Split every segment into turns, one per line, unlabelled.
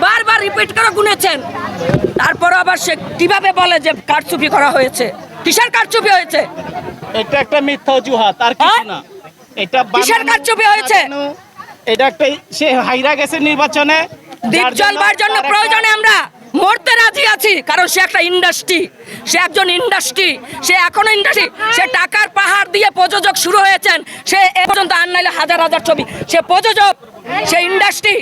বারবার রিপিট করে গুনেছেন, তারপর আবার সে কিভাবে বলে যে কারচুপি করা হয়েছে? কিসের কারচুপি হয়েছে?
এটা একটা মিথ্যা অজুহাত, আর কিছু না। এটা
কিসের কারচুপি হয়েছে?
এটা একটা সে হাইরা গেছে নির্বাচনে।
দ্বীপ জ্বলবার জন্য প্রয়োজনে আমরা মরতে রাজি আছি, কারণ সে একটা ইন্ডাস্ট্রি, সে একজন ইন্ডাস্ট্রি, সে এখনো ইন্ডাস্ট্রি। সে টাকার পাহাড় দিয়ে প্রযোজক শুরু হয়েছেন, সে এ পর্যন্ত আর নাইলে হাজার হাজার ছবি, সে প্রযোজক, সে ইন্ডাস্ট্রি।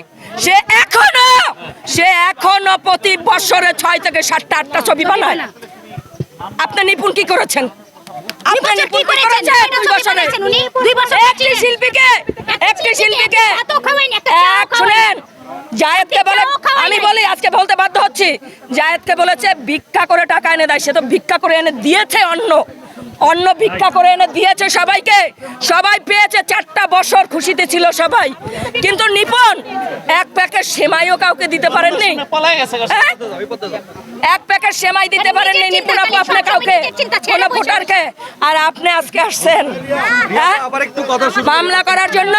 সে এখনো প্রতি বছরে 6 থেকে 7টা 8টা ছবি বানায়। আপনি নিপুণ কি করেছেন? আপনি নিপুণ কি করেছেন? 2 বছরে একটি শিল্পীকে শুনেন, জায়েদকে বলে, আমি বলি আজকে বলতে বাধ্য হচ্ছি, জায়েদকে বলেছে ভিক্ষা করে টাকা এনে দেয়। সে তো ভিক্ষা করে এনে দিয়েছে, অন্য ভিক্ষা করে এনে দিয়েছে সবাইকে, সবাই পেয়েছে। 4টা বছর খুশিতে ছিল সবাই, কিন্তু নিপুণ এক প্যাকেট সেমাইও কাউকে দিতে পারেননি। এক প্যাকেট সেমাই দিতে পারেননি নিপুণ আপু আপনি কাউকে, কোনো ভোটারকে। আর আপনি আজকে আসছেন মামলা করার জন্য।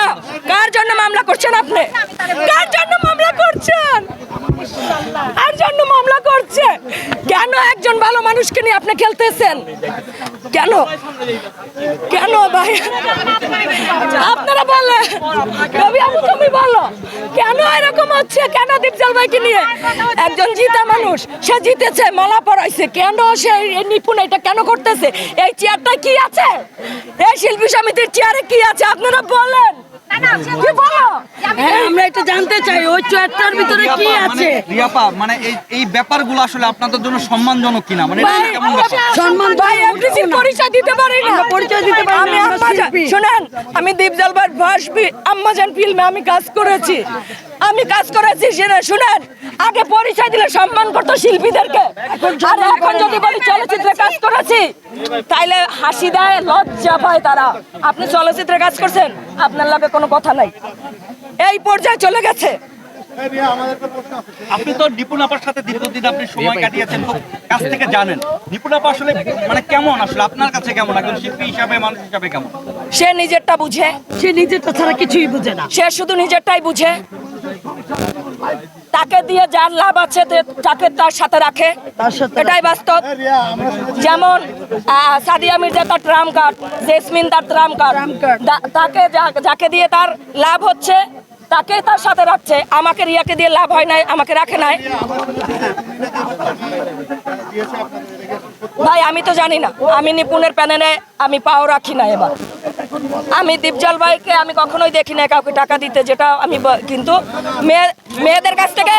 কার জন্য মামলা করছেন আপনি? কার জন্য মামলা করছেন? আর জন্য মামলা করছে কেন? একজন ভালো মানুষকে নিয়ে আপনি খেলতেছেন কেন? কেন ভাই আপনারা বলেন, রবি আপু তুমি বলো কেন এরকম হচ্ছে? কেন দীপজল ভাইকে নিয়ে? একজন জিতা মানুষ, সে জিতেছে, মালা পরাইছে, কেন সে নিপুণ এটা কেন করতেছে? এই চেয়ারটা কি আছে? এই শিল্পী সমিতির চেয়ারে কি আছে আপনারা বলেন। আমরা এটা জানতে চাই, ওই চেয়ারটার ভিতরে কি আছে?
রিয়াপা, মানে এই ব্যাপারগুলো আসলে আপনাদের জন্য সম্মানজনক কিনা? মানে কেমন ব্যাপার?
সম্মান ভাই, এমডিসির পরিচয় দিতে পারি না, পরিচয় দিতে পারি না। শুনেন, আমি দীপজল ভাইয়ের ভাসবি আম্মাজান ফিল্মে আমি কাজ করেছি, শুনেন, আগে পরিচয় দিলে সম্মান করতো শিল্পীদেরকে। আর এখন যদি বলি চলচ্চিত্রে কাজ করেছি, তাইলে হাসি দেয়, লজ্জা পায় তারা। আপনি চলচ্চিত্রে কাজ করছেন, আপনার লাগে কোনো কথা নাই, এই পর্যায়ে চলে গেছে।
আপনি তো নিপুণ আপার সাথে দীর্ঘদিন আপনি সময় কাটিয়েছেন, তো কাছ থেকে জানেন নিপুণ আপা আসলে মানে কেমন, আসলে আপনার কাছে কেমন, একজন শিল্পী হিসাবে, মানুষ হিসাবে কেমন?
সে নিজেরটা বুঝে, সে নিজেরটা ছাড়া কিছুই বুঝে না, সে শুধু নিজেরটাই বুঝে। তাকে দিয়ে যার লাভ আছে তাকে তার সাথে রাখে, এটাই বাস্তব। যেমন সাদিয়া মির্জা তার ট্রাম কার্ড, জেসমিন তার ট্রাম কার্ড, তাকে যাকে দিয়ে তার লাভ হচ্ছে তাকে তার সাথে রাখছে। আমাকে রিয়াকে দিয়ে লাভ হয় নাই, আমাকে রাখে নাই। ভাই আমি তো জানি না, আমি নিপুণের প্যানেলে আমি পাও রাখি না। এবার আমি দীপজল ভাইকে আমি কখনোই দেখি না কাউকে টাকা দিতে, যেটা আমি কিন্তু মেয়েদের কাছ থেকে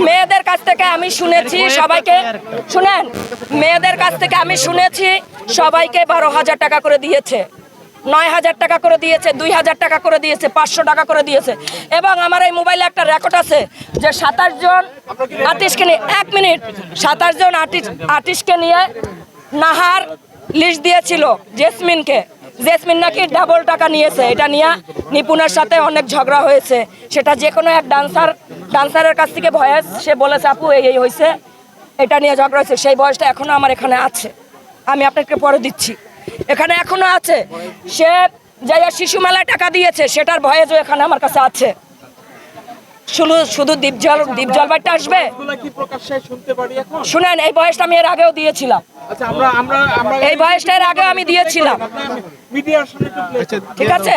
মেয়েদের কাছ থেকে আমি শুনেছি সবাইকে, শুনেন, মেয়েদের কাছ থেকে আমি শুনেছি সবাইকে 12,000 টাকা করে দিয়েছে, 9,000 টাকা করে দিয়েছে, 2,000 টাকা করে দিয়েছে, 500 টাকা করে দিয়েছে। এবং আমার এই মোবাইলে একটা রেকর্ড আছে যে 27 জন আর্টিস্টকে নিয়ে, 1 মিনিট, 27 জন আর্টিস্টকে নিয়ে নাহার লিস্ট দিয়েছিল জেসমিন নাকি ডাবল টাকা নিয়েছে। এটা নিয়ে নিপুণের সাথে অনেক ঝগড়া হয়েছে। সেটা যে কোনো এক ডান্সারের কাছ থেকে ভয়েস সে বলেছে আপু এই হয়েছে, এটা নিয়ে ঝগড়া হয়েছে। সেই ভয়েসটা এখনো আমার এখানে আছে, আমি আপনাকে পরে দিচ্ছি, এখানে এখনো আছে। সে যাইয়া শিশু মেলায় টাকা দিয়েছে, সেটার ভয়েসও এখানে আমার কাছে আছে। শুধু দীপজল ভাইটা আসবে। শুনেন, এই ভয়েসটা আমি এর আগেও দিয়েছিলাম, এই ভয়েসটা এর আগে আমি দিয়েছিলাম, ঠিক আছে?